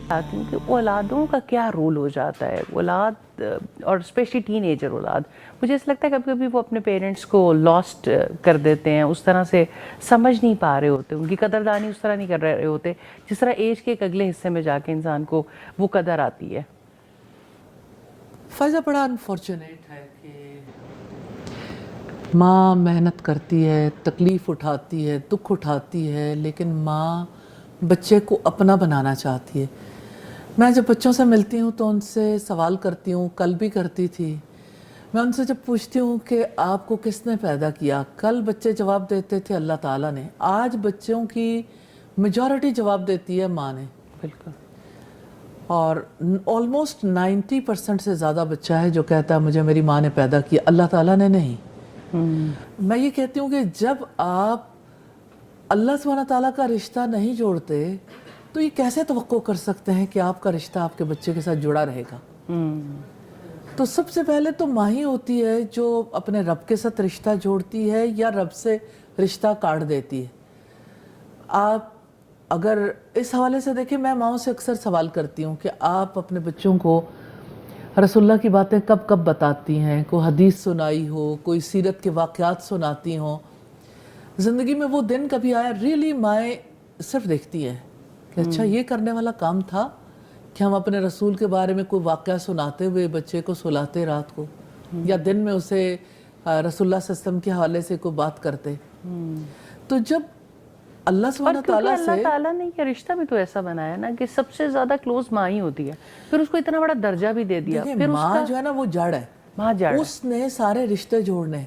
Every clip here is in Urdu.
چاہتی ہوں کہ اولادوں کا کیا رول ہو جاتا ہے، اولاد اور اسپیشلی ٹین ایجر اولاد، مجھے ایسا لگتا ہے کبھی کبھی وہ اپنے پیرنٹس کو لاسٹ کر دیتے ہیں، اس طرح سے سمجھ نہیں پا رہے ہوتے، ان کی قدردانی اس طرح نہیں کر رہے ہوتے جس طرح ایج کے ایک اگلے حصے میں جا کے انسان کو وہ قدر آتی ہے۔ فائزہ بڑا انفارچونیٹ ہے کہ ماں محنت کرتی ہے، تکلیف اٹھاتی ہے، دکھ اٹھاتی ہے، لیکن ماں بچے کو اپنا بنانا چاہتی ہے۔ میں جب بچوں سے ملتی ہوں تو ان سے سوال کرتی ہوں، کل بھی کرتی تھی، میں ان سے جب پوچھتی ہوں کہ آپ کو کس نے پیدا کیا، کل بچے جواب دیتے تھے اللہ تعالیٰ نے، آج بچوں کی میجورٹی جواب دیتی ہے ماں نے۔ بالکل۔ اور آلموسٹ 90% سے زیادہ بچہ ہے جو کہتا ہے مجھے میری ماں نے پیدا کیا، اللہ تعالیٰ نے نہیں۔ میں یہ کہتی ہوں کہ جب آپ اللہ سبحانہ تعالیٰ کا رشتہ نہیں جوڑتے تو یہ کیسے توقع کر سکتے ہیں کہ آپ کا رشتہ آپ کے بچے کے ساتھ جڑا رہے گا؟ تو سب سے پہلے تو ماں ہی ہوتی ہے جو اپنے رب کے ساتھ رشتہ جوڑتی ہے یا رب سے رشتہ کاٹ دیتی ہے۔ آپ اگر اس حوالے سے دیکھیں، میں ماؤں سے اکثر سوال کرتی ہوں کہ آپ اپنے بچوں کو رسول اللہ کی باتیں کب کب بتاتی ہیں، کوئی حدیث سنائی ہو، کوئی سیرت کے واقعات سناتی ہوں، زندگی میں وہ دن کبھی آیا؟ ریئلی مائیں صرف دیکھتی ہیں کہ اچھا یہ کرنے والا کام تھا کہ ہم اپنے رسول کے بارے میں کوئی واقعہ سناتے ہوئے بچے کو سلاتے رات کو، یا دن میں اسے رسول اللہ صلی اللہ علیہ وسلم کے حوالے سے کوئی بات کرتے۔ تو جب اللہ سبحانہ تعالیٰ سے، اللہ تعالیٰ نے یہ رشتہ بھی تو ایسا بنایا نا کہ سب سے زیادہ کلوز ماں ہی ہوتی ہے، پھر اس کو اتنا بڑا درجہ بھی دے دیا۔ دیکھیں ماں جو ہے نا وہ جڑ ہے، ماں جڑ ہے، اس نے سارے رشتے جوڑنے،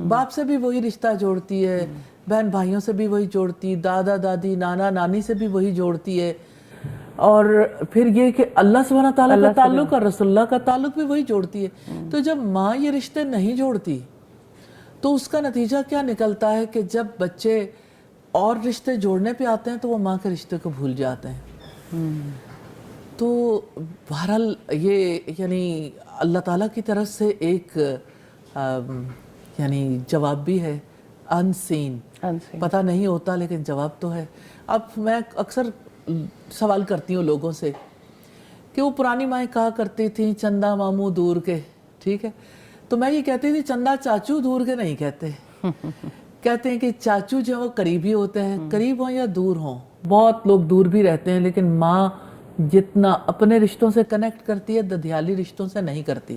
باپ سے بھی وہی رشتہ جوڑتی ہے، بہن بھائیوں سے بھی وہی جوڑتی، دادا دادی نانا نانی سے بھی وہی جوڑتی ہے، اور پھر یہ کہ اللہ سبحانہ تعالیٰ کا تعلق اور رسول اللہ کا تعلق بھی وہی جوڑتی ہے۔ تو جب ماں یہ رشتے نہیں جوڑتی تو اس کا نتیجہ کیا نکلتا ہے کہ جب بچے اور رشتے جوڑنے پہ آتے ہیں تو وہ ماں کے رشتے کو بھول جاتے ہیں۔ تو بہرحال یہ یعنی اللہ تعالیٰ کی طرف سے ایک یعنی جواب بھی ہے، ان سین، پتہ نہیں ہوتا لیکن جواب تو ہے۔ اب میں اکثر سوال کرتی ہوں لوگوں سے کہ وہ پرانی مائیں کہا کرتی تھیں چندہ ماموں دور کے، ٹھیک ہے، تو میں یہ کہتی تھی چندہ چاچو دور کے نہیں کہتے، کہتے ہیں کہ چاچو جو وہ قریبی ہوتے ہیں، قریب ہوں یا دور ہوں۔ بہت لوگ دور بھی رہتے ہیں لیکن ماں جتنا اپنے رشتوں سے کنیکٹ کرتی ہے ددھیالی رشتوں سے نہیں کرتی،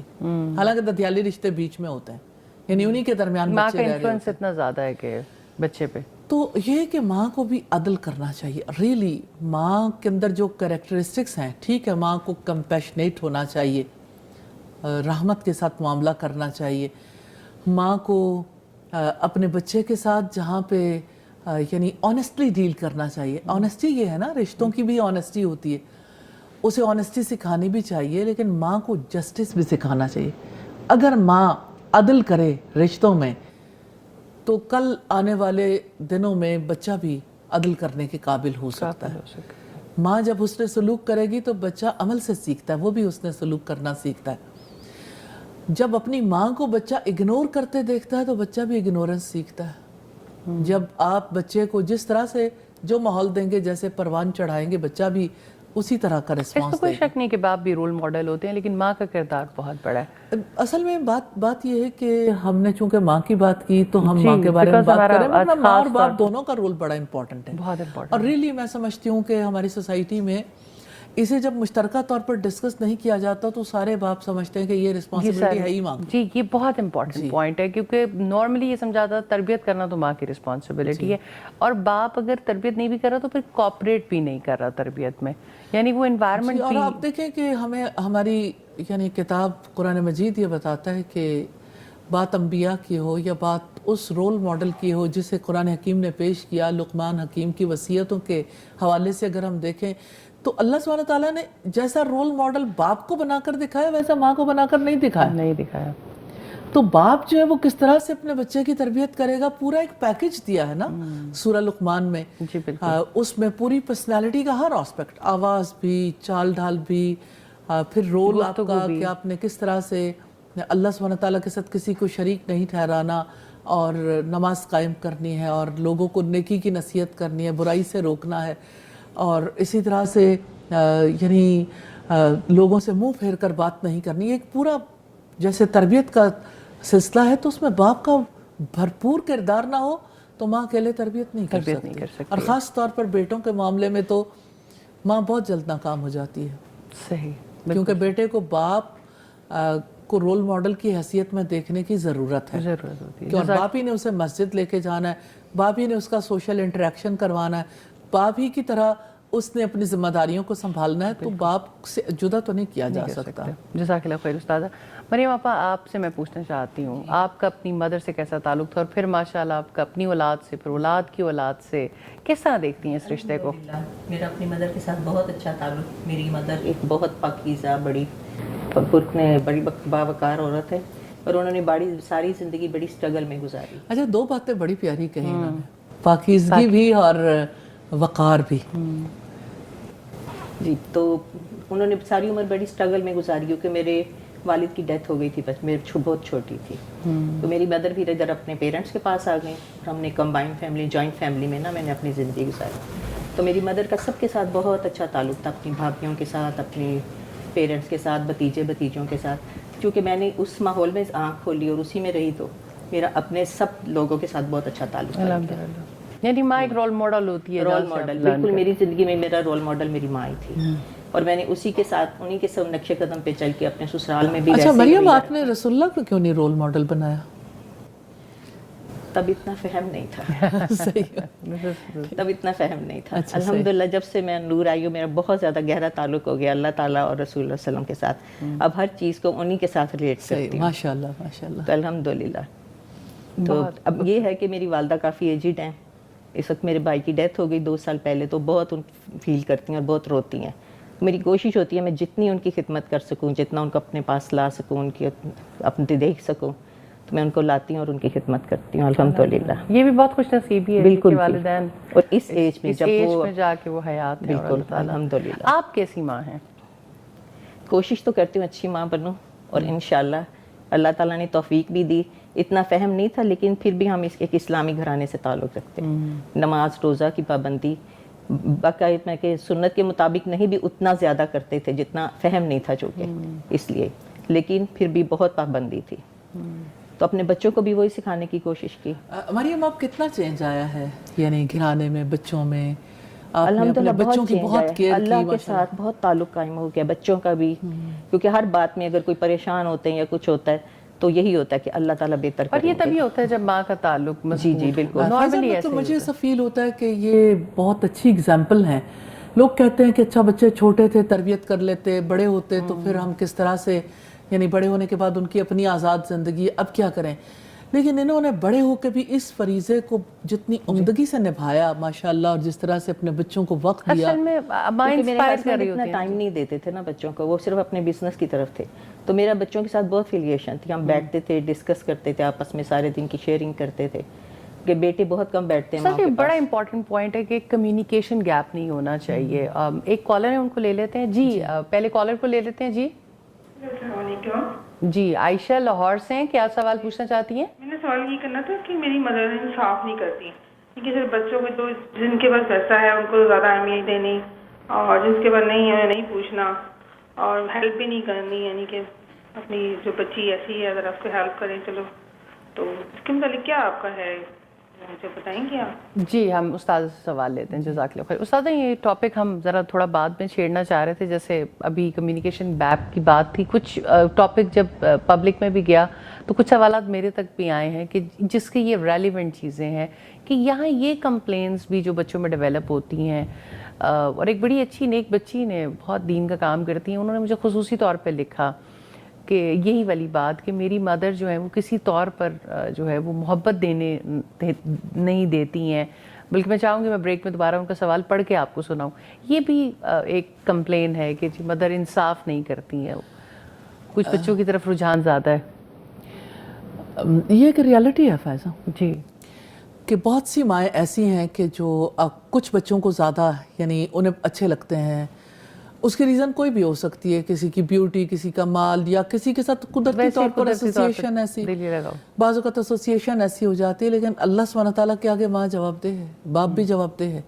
حالانکہ ددھیالی رشتے بیچ میں ہوتے ہیں، یعنی انہی کے درمیان ماں بچے کا رہ رہے ہوتے ہیں۔ انفلوئنس اتنا زیادہ ہے کہ بچے پہ تو یہ کہ ماں کو بھی عدل کرنا چاہیے، ریلی ماں کے اندر جو کریکٹرسٹکس ہیں، ٹھیک ہے ماں کو کمپیشنیٹ ہونا چاہیے، رحمت کے ساتھ معاملہ کرنا چاہیے، ماں کو اپنے بچے کے ساتھ جہاں پہ یعنی آنیسٹلی ڈیل کرنا چاہیے۔ آنیسٹی یہ ہے نا، رشتوں کی بھی آنیسٹی ہوتی ہے، اسے آنیسٹی سکھانی بھی چاہیے، لیکن ماں کو جسٹس بھی سکھانا چاہیے۔ اگر ماں عدل کرے رشتوں میں تو کل آنے والے دنوں میں بچہ بھی عدل کرنے کے قابل ہو سکتا ہے۔ ماں جب حسن سلوک کرے گی تو بچہ عمل سے سیکھتا ہے، وہ بھی حسن سلوک کرنا سیکھتا ہے۔ جب اپنی ماں کو بچہ اگنور کرتے دیکھتا ہے تو بچہ بھی اگنورنس سیکھتا ہے۔ جب آپ بچے کو جس طرح سے جو ماحول دیں گے، جیسے پروان چڑھائیں گے، بچہ بھی اسی طرح کا اس ریسپانس میں کوئی دے گا۔ شک نہیں کہ باپ بھی رول ماڈل ہوتے ہیں، لیکن ماں کا کردار بہت بڑا ہے۔ اصل میں بات یہ ہے کہ ہم نے چونکہ ماں کی بات کی تو ہم ماں کے بارے میں بات کریں، ورنہ ماں اور باپ دونوں کا رول بڑا امپورٹنٹ ہے۔ بہت امپورٹنٹ اور ریلی میں سمجھتی ہوں کہ ہماری سوسائٹی میں اسے جب مشترکہ طور پر ڈسکس نہیں کیا جاتا تو سارے باپ سمجھتے ہیں کہ یہ رسپانسبلٹی ہے ہی ماں کی۔ جی، یہ بہت امپورٹنٹ پوائنٹ ہے، کیونکہ نارملی یہ سمجھا جاتا ہے تربیت کرنا تو ماں کی رسپانسبلٹی ہے، اور باپ اگر تربیت نہیں بھی کر رہا تو پھر کوآپریٹ بھی نہیں کر رہا تربیت میں، یعنی وہ انوائرمنٹ بھی۔ اور آپ دیکھیں کہ ہمیں ہماری یعنی کتاب قرآن مجید یہ بتاتا ہے کہ بات انبیاء کی ہو یا بات اس رول ماڈل کی ہو جسے قرآن حکیم نے پیش کیا، لقمان حکیم کی وصیتوں کے حوالے سے اگر ہم دیکھیں تو اللہ سبحانہ تعالیٰ نے جیسا رول ماڈل باپ کو بنا کر دکھایا ویسا ماں کو بنا کر نہیں دکھایا۔ تو باپ جو ہے وہ کس طرح سے اپنے بچے کی تربیت کرے گا، پورا ایک پیکج دیا ہے نا سورہ لقمان میں۔ اس میں پوری پرسنالٹی کا ہر آسپیکٹ، آواز بھی، چال ڈھال بھی، پھر رول آپ کا کہ آپ نے کس طرح سے اللہ سبحانہ تعالیٰ کے ساتھ کسی کو شریک نہیں ٹھہرانا، اور نماز قائم کرنی ہے، اور لوگوں کو نیکی کی نصیحت کرنی ہے، برائی سے روکنا ہے، اور اسی طرح سے یعنی لوگوں سے منہ پھیر کر بات نہیں کرنی. ایک پورا جیسے تربیت کا سلسلہ ہے تو اس میں باپ کا بھرپور کردار نہ ہو تو ماں اکیلے تربیت نہیں کر سکتی. اور خاص طور پر بیٹوں کے معاملے میں تو ماں بہت جلد ناکام ہو جاتی ہے. صحیح. کیونکہ بیٹے کو باپ کو رول ماڈل کی حیثیت میں دیکھنے کی ضرورت ہے. ضرورت ہوتی ہے. کہ اور باپ ہی نے اسے مسجد لے کے جانا ہے, باپ ہی نے اس کا سوشل انٹریکشن کروانا ہے, باپ ہی کی طرح اس نے اپنی ذمہ داریوں کو سنبھالنا ہے, تو باپ سے جدا تو نہیں کیا جا سکتا. جزاک اللہ خیر استاذہ. مریم آپا, آپ سے میں پوچھنا چاہتی ہوں, آپ کا اپنی مدر سے کیسا تعلق تھا, اور پھر ماشاءاللہ آپ کا اپنی اولاد سے, پھر اولاد کی اولاد سے کس طرح دیکھتی ہیں اس رشتے کو؟ میرا اپنی مدر کے ساتھ بہت اچھا تعلق. میری مدر ایک بہت پاکیزہ, بڑی بڑی باوقار عورت ہے, اور انہوں نے ساری زندگی بڑی سٹرگل میں گزاری. اچھا, دو باتیں بڑی پیاری کہیں انہوں نے, پاکیزگی بھی اور وقار بھی. جی, تو انہوں نے ساری عمر بڑی سٹرگل میں گزاری, کیونکہ میرے والد کی ڈیتھ ہو گئی تھی, بس میرے بہت چھوٹی تھی. تو میری مدر بھی ادھر اپنے پیرنٹس کے پاس آ گئیں, ہم نے کمبائنڈ فیملی, جوائنٹ فیملی میں میں نے اپنی زندگی گزاری. تو میری مدر کا سب کے ساتھ بہت اچھا تعلق تھا, اپنی بھابھیوں کے ساتھ, اپنی پیرنٹس کے ساتھ, بھتیجوں کے ساتھ. کیونکہ میں نے اس ماحول میں آنکھ کھولی اور اسی میں رہی, تو میرا اپنے سب لوگوں کے ساتھ بہت اچھا تعلق تھا. یعنی ماں ایک رول ماڈل ہوتی ہے. رول ماڈل, بالکل. میری زندگی میں میرا رول ماڈل میری ماں ہی تھی, اور میں نے اسی کے ساتھ انہی کے سب نقشے قدم پہ چل کے اپنے سسرال میں بھی. اچھا مریم, آپ نے رسول اللہ کو کیوں نہیں رول ماڈل بنایا؟ تب اتنا فہم نہیں تھا. تب اتنا فہم نہیں تھا. الحمدللہ جب سے میں نور آئی ہوں, میرا بہت زیادہ گہرا تعلق ہو گیا اللہ تعالیٰ اور رسول اللہ صلی اللہ علیہ وسلم کے ساتھ. اب ہر چیز کو انہی کے ساتھ ریلیٹ کرتی ہوں. ماشاءاللہ ماشاءاللہ. تو الحمدللہ. تو اب یہ ہے کہ میری والدہ کافی ایجڈ ہیں. اس وقت میرے بھائی کی ڈیتھ ہو گئی 2 سال پہلے, تو بہت فیل کرتی ہیں اور بہت روتی ہیں. میری کوشش ہوتی ہے میں جتنی ان کی خدمت کر سکوں, جتنا ان کو اپنے پاس لا سکوں, ان کی اپنے دیکھ سکوں, تو میں ان کو لاتی ہوں اور ان کی خدمت کرتی ہوں الحمدللہ. یہ بھی بہت خوش نصیبی ہے بالکل والدین, اور اس ایج میں جب وہ جا کے وہ حیات ہیں. بالکل الحمدللہ. آپ کیسی ماں ہیں؟ کوشش تو کرتی ہوں اچھی ماں بنوں, اور انشاءاللہ اللہ تعالیٰ نے توفیق بھی دی. اتنا فہم نہیں تھا, لیکن پھر بھی ہم ایک اسلامی گھرانے سے تعلق رکھتے ہیں. نماز روزہ کی پابندی باقاعدہ میں کہ سنت کے مطابق نہیں بھی اتنا زیادہ کرتے تھے جتنا فہم نہیں تھا, جو کہ اس لیے, لیکن پھر بھی بہت پابندی تھی. تو اپنے بچوں کو بھی وہی سکھانے کی کوشش کی. مریم, آپ کتنا چینج آیا ہے یعنی گھرانے میں, بچوں میں؟ الحمدللہ بچوں کی بہت کیئر کی, اللہ کے ساتھ بہت تعلق قائم ہو گیا, بچوں کا بھی. کیونکہ ہر بات میں اگر کوئی پریشان ہوتے ہیں یا کچھ ہوتا ہے تو یہی ہوتا ہے کہ اللہ تعالیٰ بہتر کریں گے. اور یہ تبھی ہوتا ہے جب ماں کا تعلق. جی جی بالکل. نارملی تو مجھے ایسا فیل ہوتا ہے کہ یہ بہت اچھی اگزامپل ہیں. لوگ کہتے ہیں کہ اچھا بچے چھوٹے تھے تربیت کر لیتے, بڑے ہوتے تو پھر ہم کس طرح سے, یعنی بڑے ہونے کے بعد ان کی اپنی آزاد زندگی, اب کیا کریں. لیکن انہوں نے بڑے ہو کے بھی اس فریضے کو جتنی عمدگی سے نبھایا ماشاءاللہ, اور جس طرح سے اپنے بچوں کو وقت دیا. اصل میں ماں انسپائر کر رہی ہوتی اتنا ٹائم نہیں دیتے تھے نا بچوں کو, وہ صرف اپنے بزنس کی طرف تھے. تو میرا بچوں کے ساتھ بہت فیلیشن تھی, ہم بیٹھتے تھے, ڈسکس کرتے تھے آپس میں, سارے دن کی شیئرنگ کرتے تھے. کہ بیٹے بہت کم بیٹھتے ہیں. سر یہ بڑا امپورٹنٹ پوائنٹ ہے کہ کمیونیکیشن گیپ نہیں ہونا چاہیے. ایک کالر ہے, ان کو لے لیتے ہیں. جی پہلے کالر کو لے لیتے ہیں. جی السلام علیکم. جی عائشہ لاہور سے ہیں, کیا سوال پوچھنا چاہتی ہیں؟ میں نے سوال یہ کرنا تھا کہ میری مدر انصاف نہیں کرتی, کیونکہ صرف بچوں کو تو جن کے پاس پیسہ ہے ان کو زیادہ اہمیت دینی, اور جس کے پاس نہیں ہے نہیں پوچھنا, اور ہیلپ بھی نہیں کرنی, یعنی کہ اپنی جو بچی ایسی ہے اگر آپ کو ہیلپ کریں چلو. تو اس کے متعلق کیا آپ کا ہے, مجھے بتائیں گے آپ؟ جی ہم استاد سے سوال لیتے ہیں. جزاک اللہ خیر. استاد یہ ٹاپک ہم ذرا تھوڑا بعد میں چھیڑنا چاہ رہے تھے, جیسے ابھی کمیونیکیشن گیپ کی بات تھی. کچھ ٹاپک جب پبلک میں بھی گیا تو کچھ سوالات میرے تک بھی آئے ہیں کہ جس کی یہ ریلیونٹ چیزیں ہیں کہ یہاں یہ کمپلینس بھی جو بچوں میں ڈیولپ ہوتی ہیں. اور ایک بڑی اچھی نیک بچی نے, بہت دین کا کام کرتی ہیں, انہوں نے مجھے خصوصی طور پہ لکھا کہ یہی والی بات کہ میری مدر جو ہے وہ کسی طور پر جو ہے وہ محبت دینے نہیں دیتی ہیں, بلکہ میں چاہوں گی میں بریک میں دوبارہ ان کا سوال پڑھ کے آپ کو سناؤں. یہ بھی ایک کمپلین ہے کہ جی مدر انصاف نہیں کرتی ہیں, کچھ بچوں کی طرف رجحان زیادہ ہے. یہ ایک ریالٹی ہے فائزہ جی, کہ بہت سی مائیں ایسی ہیں کہ جو کچھ بچوں کو زیادہ یعنی انہیں اچھے لگتے ہیں. اس کی ریزن کوئی بھی ہو سکتی ہے, کسی کی بیوٹی, کسی کا مال, یا کسی کے ساتھ قدرتی طور پر ایسوسیشن ایسی, بعض اوقات ایسوسیشن ایسی ہو جاتی ہے. لیکن اللہ سبحانہ تعالیٰ کے آگے ماں جواب دہ ہے, باپ بھی جواب دہ ہے.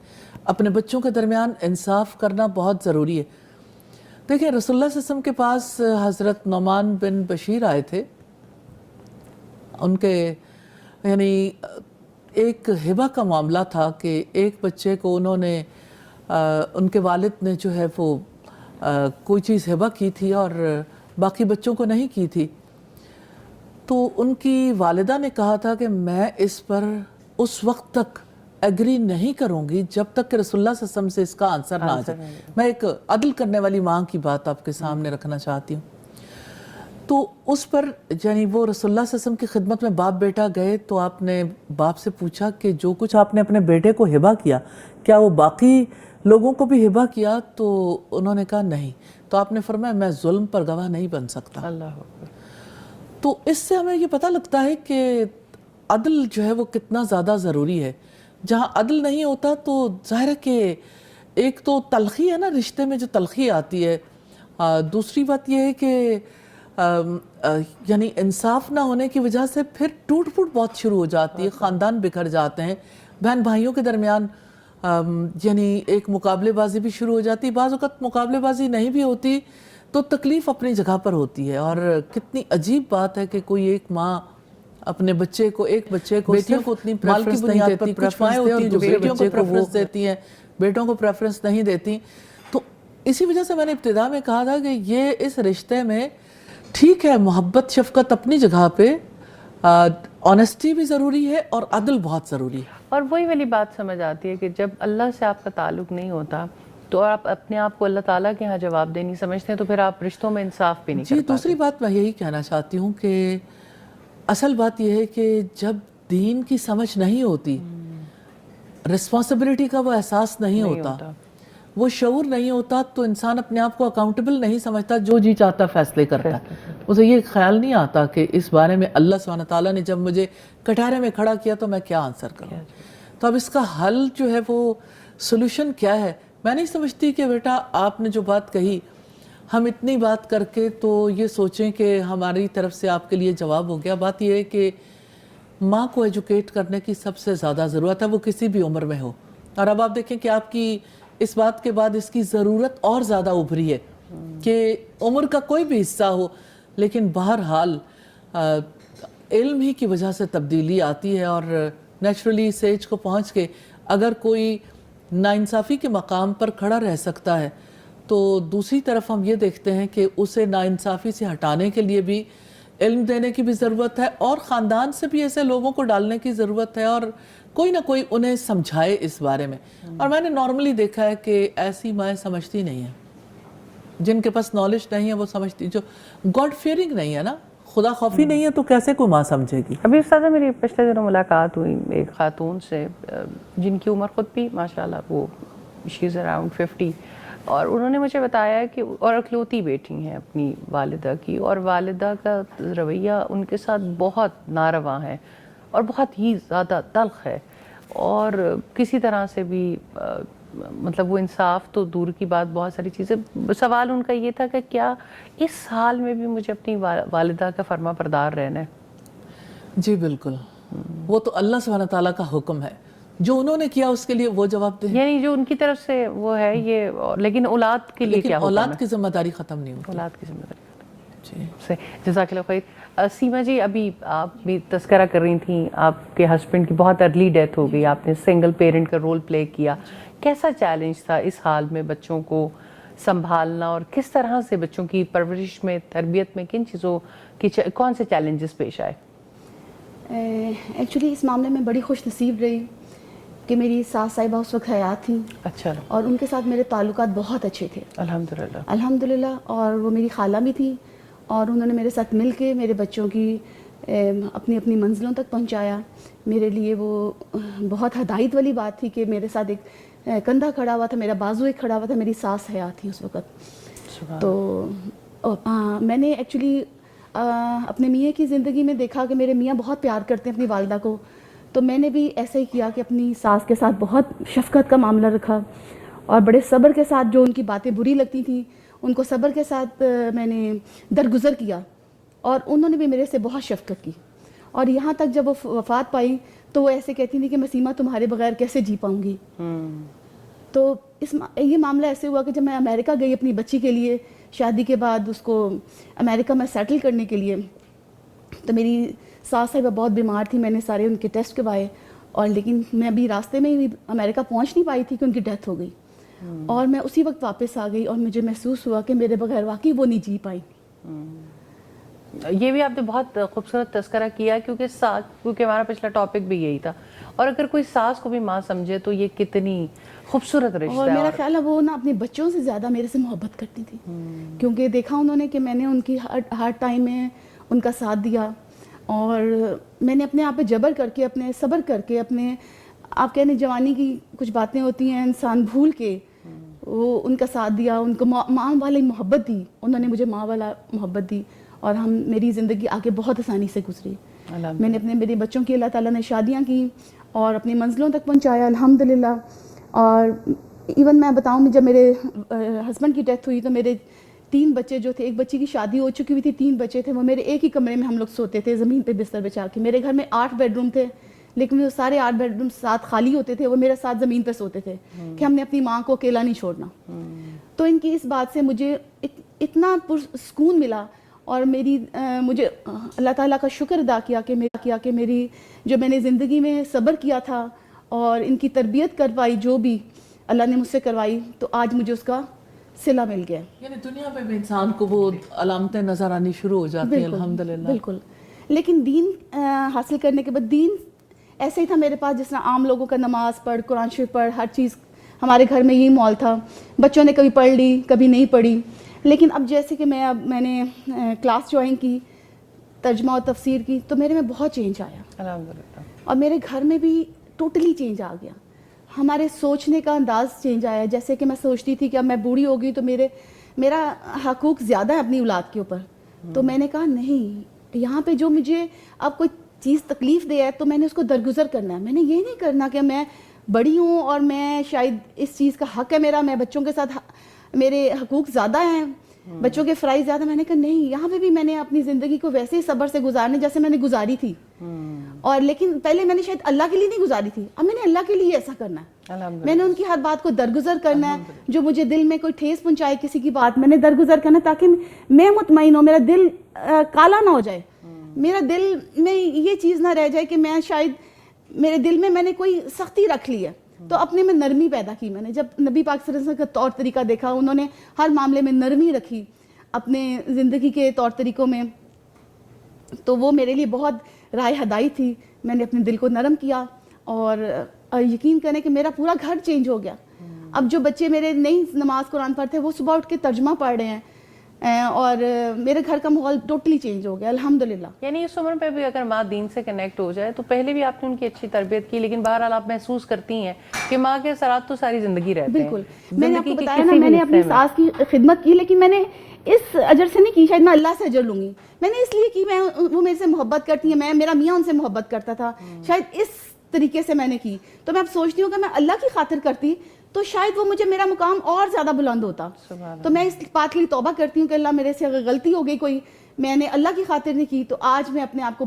اپنے بچوں کے درمیان انصاف کرنا بہت ضروری ہے. دیکھیں رسول اللہ صلی اللہ علیہ وسلم کے پاس حضرت نعمان بن بشیر آئے تھے. ان کے یعنی ایک ہبہ کا معاملہ تھا کہ ایک بچے کو انہوں نے ان کے والد نے جو ہے وہ کوئی چیز ہبہ کی تھی اور باقی بچوں کو نہیں کی تھی. تو ان کی والدہ نے کہا تھا کہ میں اس پر اس وقت تک ایگری نہیں کروں گی جب تک کہ رسول اللہ صلی اللہ علیہ وسلم سے اس کا آنسر نہ آ جائے. میں ایک عدل کرنے والی ماں کی بات آپ کے سامنے رکھنا چاہتی ہوں. تو اس پر یعنی وہ رسول اللہ صلی اللہ علیہ وسلم کی خدمت میں باپ بیٹا گئے تو آپ نے باپ سے پوچھا کہ جو کچھ آپ نے اپنے بیٹے کو ہبہ کیا کیا وہ باقی لوگوں کو بھی ہبہ کیا؟ تو انہوں نے کہا نہیں. تو آپ نے فرمایا میں ظلم پر گواہ نہیں بن سکتا. اللہ. تو اس سے ہمیں یہ پتہ لگتا ہے کہ عدل جو ہے وہ کتنا زیادہ ضروری ہے. جہاں عدل نہیں ہوتا تو ظاہر ہے کہ ایک تو تلخی ہے نا رشتے میں جو تلخی آتی ہے. دوسری بات یہ ہے کہ یعنی انصاف نہ ہونے کی وجہ سے پھر ٹوٹ پھوٹ بہت شروع ہو جاتی ہے. خاندان بکھر جاتے ہیں. بہن بھائیوں کے درمیان یعنی ایک مقابلے بازی بھی شروع ہو جاتی. بعض اوقات مقابلے بازی نہیں بھی ہوتی تو تکلیف اپنی جگہ پر ہوتی ہے. اور کتنی عجیب بات ہے کہ کوئی ایک ماں اپنے بچے کو بیٹیوں کو اتنی پریفرنس نہیں دیتی. کچھ مائیں ہوتی ہیں جو بیٹیوں کو پریفرنس دیتی ہیں, بیٹوں کو پریفرنس نہیں دیتی. تو اسی وجہ سے میں نے ابتدا میں کہا تھا کہ یہ اس رشتے میں ٹھیک ہے محبت شفقت اپنی جگہ پہ, آنیسٹی بھی ضروری ہے اور عدل بہت ضروری ہے. اور وہی والی بات سمجھ آتی ہے کہ جب اللہ سے آپ کا تعلق نہیں ہوتا تو آپ اپنے آپ کو اللہ تعالیٰ کے ہاں جواب دینی سمجھتے ہیں تو پھر آپ رشتوں میں انصاف بھی نہیں کر پاتے. دوسری بات میں یہی کہنا چاہتی ہوں کہ اصل بات یہ ہے کہ جب دین کی سمجھ نہیں ہوتی, رسپانسبلٹی کا وہ احساس نہیں ہوتا, وہ شعور نہیں ہوتا, تو انسان اپنے آپ کو اکاؤنٹیبل نہیں سمجھتا, جو جی چاہتا فیصلے کرتا ہے. اسے یہ خیال نہیں آتا کہ اس بارے میں اللہ سبحانہ تعالیٰ نے جب مجھے کٹہرے میں کھڑا کیا تو میں کیا آنسر کروں. تو اب اس کا حل جو ہے وہ سولوشن کیا ہے. میں نہیں سمجھتی کہ بیٹا آپ نے جو بات کہی ہم اتنی بات کر کے تو یہ سوچیں کہ ہماری طرف سے آپ کے لیے جواب ہو گیا. بات یہ ہے کہ ماں کو ایجوکیٹ کرنے کی سب سے زیادہ ضرورت ہے, وہ کسی بھی عمر میں ہو. اور اب آپ دیکھیں کہ آپ کی اس بات کے بعد اس کی ضرورت اور زیادہ ابھری ہے کہ عمر کا کوئی بھی حصہ ہو لیکن بہرحال علم ہی کی وجہ سے تبدیلی آتی ہے. اور نیچرلی اس ایج کو پہنچ کے اگر کوئی ناانصافی کے مقام پر کھڑا رہ سکتا ہے تو دوسری طرف ہم یہ دیکھتے ہیں کہ اسے ناانصافی سے ہٹانے کے لیے بھی علم دینے کی بھی ضرورت ہے اور خاندان سے بھی ایسے لوگوں کو ڈالنے کی ضرورت ہے اور کوئی نہ کوئی انہیں سمجھائے اس بارے میں. اور میں نے نارملی دیکھا ہے کہ ایسی مائیں سمجھتی نہیں ہیں, جن کے پاس نالج نہیں ہے وہ سمجھتی, جو گاڈ فیئرنگ نہیں ہے نا, خدا خوفی نہیں ہے تو کیسے کوئی ماں سمجھے گی. ابھی استاذہ میری پچھلے دنوں ملاقات ہوئی ایک خاتون سے جن کی عمر خود بھی ماشاءاللہ وہ شی از اراؤنڈ 50, اور انہوں نے مجھے بتایا کہ اور اکلوتی بیٹی ہیں اپنی والدہ کی, اور والدہ کا رویہ ان کے ساتھ بہت ناروا ہے اور بہت ہی زیادہ تلخ ہے, اور کسی طرح سے بھی مطلب وہ انصاف تو دور کی بات, بہت ساری چیزیں. سوال ان کا یہ تھا کہ کیا اس حال میں بھی مجھے اپنی والدہ کا فرما بردار رہنا ہے؟ جی بالکل, وہ تو اللہ سبحانہ تعالیٰ کا حکم ہے, جو انہوں نے کیا اس کے لیے وہ جواب دیں. یعنی جو ان کی طرف سے وہ ہے یہ, لیکن اولاد کے لیے کیا ہوگا؟ اولاد کی ذمہ داری ختم نہیں ہوتی. اولاد کی ذمہ داری. جزاک اللہ خیر. سیما جی, ابھی آپ بھی تذکرہ کر رہی تھیں آپ کے ہسبینڈ کی بہت ارلی ڈیتھ ہو گئی, آپ نے سنگل پیرنٹ کا رول پلے کیا. کیسا چیلنج تھا اس حال میں بچوں کو سنبھالنا, اور کس طرح سے بچوں کی پرورش میں تربیت میں کن چیزوں کی کون سے چیلنجز پیش آئے؟ ایکچولی اس معاملے میں بڑی خوش نصیب رہی کہ میری ساس صاحبہ اس وقت حیات تھیں. اچھا. اور ان کے ساتھ میرے تعلقات بہت اچھے تھے الحمدللہ. الحمدللہ. اور وہ میری خالہ بھی تھیں اور انہوں نے میرے ساتھ مل کے میرے بچوں کی اپنی اپنی منزلوں تک پہنچایا. میرے لیے وہ بہت ہدایت والی بات تھی کہ میرے ساتھ ایک کندھا کھڑا ہوا تھا, میرا بازو ایک کھڑا ہوا تھا, میری ساس حیات تھی اس وقت. تو میں نے ایکچولی اپنے میاں کی زندگی میں دیکھا کہ میرے میاں بہت پیار کرتے ہیں اپنی والدہ کو, تو میں نے بھی ایسا ہی کیا کہ اپنی ساس کے ساتھ بہت شفقت کا معاملہ رکھا اور بڑے صبر کے ساتھ جو ان کی باتیں بری لگتی تھیں ان کو صبر کے ساتھ میں نے درگزر کیا, اور انہوں نے بھی میرے سے بہت شفقت کی. اور یہاں تک جب وہ وفات پائی تو وہ ایسے کہتی تھیں کہ میں سیما تمہارے بغیر کیسے جی پاؤں گی. تو یہ معاملہ ایسے ہوا کہ جب میں امریکہ گئی اپنی بچی کے لیے شادی کے بعد اس کو امریکہ میں سیٹل کرنے کے لیے، تو میری ساس صاحبہ بہت بیمار تھی، میں نے سارے ان کے ٹیسٹ کروائے، اور لیکن میں ابھی راستے میں ہی امریکہ پہنچ نہیں پائی تھی کہ ان کی ڈیتھ ہو گئی، اور میں اسی وقت واپس آ گئی، اور مجھے محسوس ہوا کہ میرے بغیر واقعی وہ نہیں جی پائیں۔ یہ بھی آپ نے بہت خوبصورت تذکرہ کیا، کیونکہ ہمارا پچھلا ٹاپک بھی یہی تھا، اور اگر کوئی ساس کو بھی ماں سمجھے تو یہ کتنی خوبصورت رشتہ اور ہے۔ میرا خیال ہے وہ نا اپنے بچوں سے زیادہ میرے سے محبت کرتی تھی، کیونکہ دیکھا انہوں نے کہ میں نے ان کی ہر ٹائم میں ان کا ساتھ دیا، اور میں نے اپنے آپ پہ جبر کر کے، اپنے صبر کر کے، اپنے آپ کہنے جوانی کی کچھ باتیں ہوتی ہیں انسان بھول کے وہ ان کا ساتھ دیا، ان کو ماں والی محبت دی، انہوں نے مجھے ماں والا محبت دی، اور میری زندگی آگے بہت آسانی سے گزری۔ میں نے میرے بچوں کی اللہ تعالیٰ نے شادیاں کی اور اپنی منزلوں تک پہنچایا الحمدللہ۔ اور ایون میں بتاؤں، جب میرے ہسبینڈ کی ڈیتھ ہوئی تو میرے 3 بچے جو تھے، ایک بچی کی شادی ہو چکی ہوئی تھی، 3 بچے تھے، وہ میرے ایک ہی کمرے میں ہم لوگ سوتے تھے زمین پہ بستر بچھا کے۔ میرے گھر میں 8 بیڈ روم تھے، لیکن وہ سارے 8 بیڈ روم ساتھ خالی ہوتے تھے، وہ میرے ساتھ زمین پہ سوتے تھے کہ ہم نے اپنی ماں کو اکیلا نہیں چھوڑنا۔ تو ان کی اس بات سے مجھے اتنا پرسکون ملا، اور مجھے اللہ تعالیٰ کا شکر ادا کیا کہ میری جو میں نے زندگی میں صبر کیا تھا اور ان کی تربیت کروائی جو بھی اللہ نے مجھ سے کروائی، تو آج مجھے اس کا صلہ مل گیا۔ یعنی دنیا میں بھی انسان کو وہ علامتیں نظر آنی شروع ہو جاتی ہیں الحمدللہ۔ بالکل، لیکن دین حاصل کرنے کے بعد دین ایسے ہی تھا میرے پاس جس طرح عام لوگوں کا نماز پڑھ، قرآن شریف پڑھ، ہر چیز ہمارے گھر میں یہی ماحول تھا، بچوں نے کبھی پڑھ لی کبھی نہیں پڑھی۔ لیکن اب جیسے کہ میں نے کلاس جوائن کی ترجمہ اور تفسیر کی، تو میرے میں بہت چینج آیا، الحمدللہ، اور میرے گھر میں بھی ٹوٹلی چینج آ گیا، ہمارے سوچنے کا انداز چینج آیا۔ جیسے کہ میں سوچتی تھی کہ اب میں بوڑھی ہو گئی تو میرا حقوق زیادہ ہے اپنی اولاد کے اوپر، تو میں نے کہا نہیں، یہاں پہ جو مجھے اب کوئی چیز تکلیف دے ہے تو میں نے اس کو درگزر کرنا ہے۔ میں نے یہ نہیں کرنا کہ میں بڑی ہوں اور میں شاید اس چیز کا حق ہے میرا، میں بچوں کے ساتھ میرے حقوق زیادہ ہیں، بچوں کے فرائض زیادہ۔ میں نے کہا نہیں، یہاں پہ بھی میں نے اپنی زندگی کو ویسے ہی صبر سے گزارنے جیسے میں نے گزاری تھی، اور لیکن پہلے میں نے شاید اللہ کے لیے نہیں گزاری تھی، اب میں نے اللہ کے لیے ایسا کرنا ہے، میں نے ان کی ہر بات کو درگزر کرنا ہے، جو مجھے دل میں کوئی ٹھیس پہنچائے کسی کی بات میں نے درگزر کرنا، تاکہ میں مطمئن ہوں، میرا دل کالا نہ ہو جائے، میرا دل میں یہ چیز نہ رہ جائے کہ میں شاید میرے دل میں نے کوئی سختی رکھ لی ہے۔ تو اپنے میں نرمی پیدا کی میں نے، جب نبی پاک صلی اللہ علیہ وسلم کا طور طریقہ دیکھا، انہوں نے ہر معاملے میں نرمی رکھی اپنے زندگی کے طور طریقوں میں، تو وہ میرے لیے بہت رائے ہدائی تھی۔ میں نے اپنے دل کو نرم کیا، اور یقین کریں کہ میرا پورا گھر چینج ہو گیا۔ اب جو بچے میرے نئی نماز قرآن پڑھتے ہیں وہ صبح اٹھ کے ترجمہ پڑھ رہے ہیں، اور میرے گھر کا ماحول ٹوٹلی چینج ہو گیا الحمدللہ۔ یعنی اس عمر پہ بھی اگر ماں دین سے کنیکٹ ہو جائے تو پہلے بھی آپ نے ان کی اچھی تربیت کی، لیکن بہرحال آپ محسوس کرتی ہیں کہ ماں کے اثرات تو ساری زندگی رہتے ہیں۔ بالکل، میں نے آپ کو بتایا نا، میں نے اپنی ساس کی خدمت کی، لیکن میں نے اس اجر سے نہیں کی، شاید میں اللہ سے اجر لوں گی، میں نے اس لیے کی، وہ میرے سے محبت کرتی ہیں، میرا میاں ان سے محبت کرتا تھا، شاید اس طریقے سے میں نے کی۔ تو میں اب سوچتی ہوں کہ میں اللہ کی خاطر کرتی تو شاید وہ مجھے میرا مقام اور زیادہ بلند ہوتا۔ تو میں اس بات کے لیے توبہ کرتی ہوں کہ اللہ میرے سے اگر غلطی ہو گئی کوئی، میں نے اللہ کی خاطر نہیں کی، تو آج میں اپنے آپ کو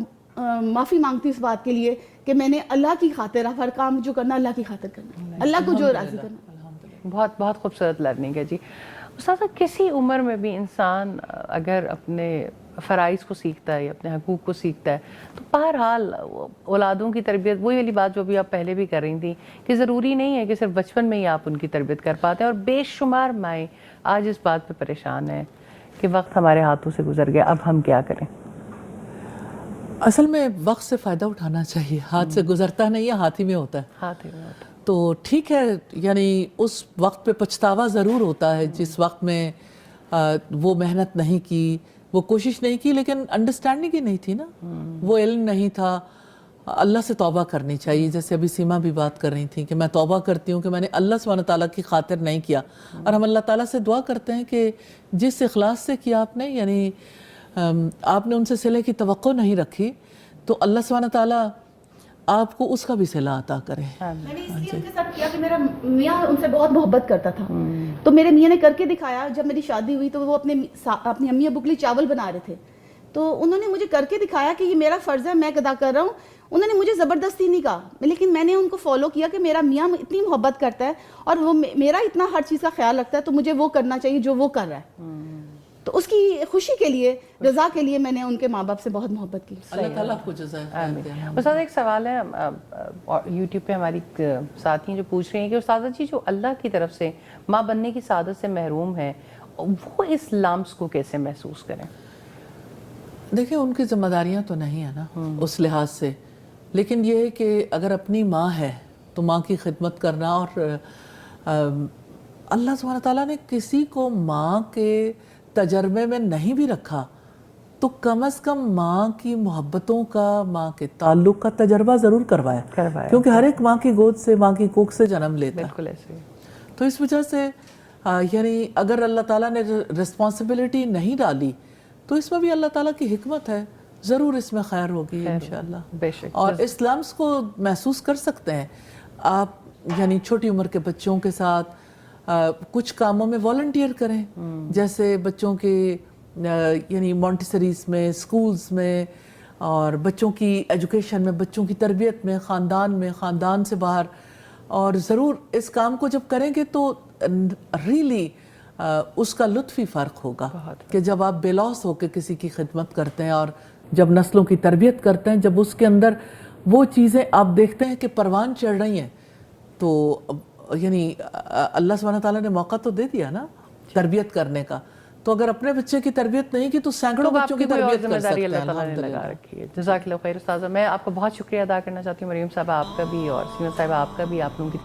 معافی مانگتی ہوں اس بات کے لیے کہ میں نے اللہ کی خاطر ہر کام جو کرنا اللہ کی خاطر کرنا، اللہ کو جو راضی کرنا۔ بہت بہت خوبصورت لرننگ ہے جی۔ استاذہ، کسی عمر میں بھی انسان اگر اپنے فرائض کو سیکھتا ہے یا اپنے حقوق کو سیکھتا ہے تو بہرحال اولادوں کی تربیت، وہی والی بات جو بھی آپ پہلے بھی کر رہی تھیں کہ ضروری نہیں ہے کہ صرف بچپن میں ہی آپ ان کی تربیت کر پاتے ہیں، اور بے شمار مائیں آج اس بات پہ پریشان ہیں کہ وقت ہمارے ہاتھوں سے گزر گیا، اب ہم کیا کریں۔ اصل میں وقت سے فائدہ اٹھانا چاہیے، ہاتھ سے گزرتا نہیں ہے، ہاتھ ہی میں ہوتا ہے۔ ہاتھ ہی میں ہوتا ہے۔ تو ٹھیک ہے، یعنی اس وقت پہ پچھتاوا ضرور ہوتا ہے جس وقت میں وہ محنت نہیں کی، وہ کوشش نہیں کی، لیکن انڈرسٹینڈنگ ہی نہیں تھی نا، وہ علم نہیں تھا۔ اللہ سے توبہ کرنی چاہیے، جیسے ابھی سیما بھی بات کر رہی تھی کہ میں توبہ کرتی ہوں کہ میں نے اللہ سبحانہ تعالیٰ کی خاطر نہیں کیا، اور ہم اللہ تعالیٰ سے دعا کرتے ہیں کہ جس اخلاص سے کیا آپ نے، یعنی آپ نے ان سے صلے کی توقع نہیں رکھی، تو اللہ سبحانہ تعالیٰ آپ کو اس کا بھی صلہ عطا کرے۔ میں نے اس لیے ان کے ساتھ کیا کہ میرا میاں ان سے بہت محبت کرتا تھا، تو میرے میاں نے کر کے دکھایا۔ جب میری شادی ہوئی تو وہ اپنی امی ابو کے لیے چاول بنا رہے تھے، تو انہوں نے مجھے کر کے دکھایا کہ یہ میرا فرض ہے، میں ادا کر رہا ہوں۔ انہوں نے مجھے زبردستی نہیں کہا, لیکن میں نے ان کو فالو کیا کہ میرا میاں اتنی محبت کرتا ہے اور وہ میرا اتنا ہر چیز کا خیال رکھتا ہے, تو مجھے وہ کرنا چاہیے جو وہ کر رہا ہے. تو اس کی خوشی کے لیے, رضا کے لیے میں نے ان کے ماں باپ سے بہت محبت کی. اللہ تعالیٰ آپ کو جزائے خیر دے. استاد ایک سوال ہے یوٹیوب پہ ہماری ساتھی جو پوچھ رہی ہیں کہ استاد جی جو اللہ کی طرف سے ماں بننے کی سعادت سے محروم ہیں وہ اس لمس کو کیسے محسوس کریں؟ دیکھیں ان کی ذمہ داریاں تو نہیں ہیں نا اس لحاظ سے, لیکن یہ ہے کہ اگر اپنی ماں ہے تو ماں کی خدمت کرنا, اور اللہ سبحانہ تعالیٰ نے کسی کو ماں کے تجربے میں نہیں بھی رکھا تو کم از کم ماں کی محبتوں کا, ماں کے تعلق کا تجربہ ضرور کروایا, کیونکہ ہر ایک ماں کی گود سے, ماں کی کوکھ سے جنم لیتا ہے. بالکل ایسے. تو اس وجہ سے یعنی اگر اللہ تعالیٰ نے رسپانسبلٹی نہیں ڈالی تو اس میں بھی اللہ تعالیٰ کی حکمت ہے, ضرور اس میں خیر ہوگی انشاءاللہ. بے شک. اور اس لمس کو محسوس کر سکتے ہیں آپ, یعنی چھوٹی عمر کے بچوں کے ساتھ کچھ کاموں میں والنٹیئر کریں, جیسے بچوں کے یعنی مونٹیسریز میں, سکولز میں, اور بچوں کی ایجوکیشن میں, بچوں کی تربیت میں, خاندان میں, خاندان سے باہر. اور ضرور اس کام کو جب کریں گے تو ریلی اس کا لطفی فرق ہوگا کہ جب آپ بے لوث ہو کے کسی کی خدمت کرتے ہیں اور جب نسلوں کی تربیت کرتے ہیں, جب اس کے اندر وہ چیزیں آپ دیکھتے ہیں کہ پروان چڑھ رہی ہیں, تو یعنی اللہ سبحانہ تعالیٰ نے موقع تو دے دیا نا تربیت کرنے کا, تو اگر اپنے بچے کی تربیت نہیں کی تو سینکڑوں بچوں کی تربیت کر سکتے ہیں. اللہ تعالیٰ نے لگا رکھی ہے. جزاک اللہ خیر استاذہ. میں آپ کو بہت شکریہ ادا کرنا چاہتی ہوں مریم صاحبہ آپ کا بھی اور سیمہ صاحبہ آپ کا بھی, آپ لوگوں کی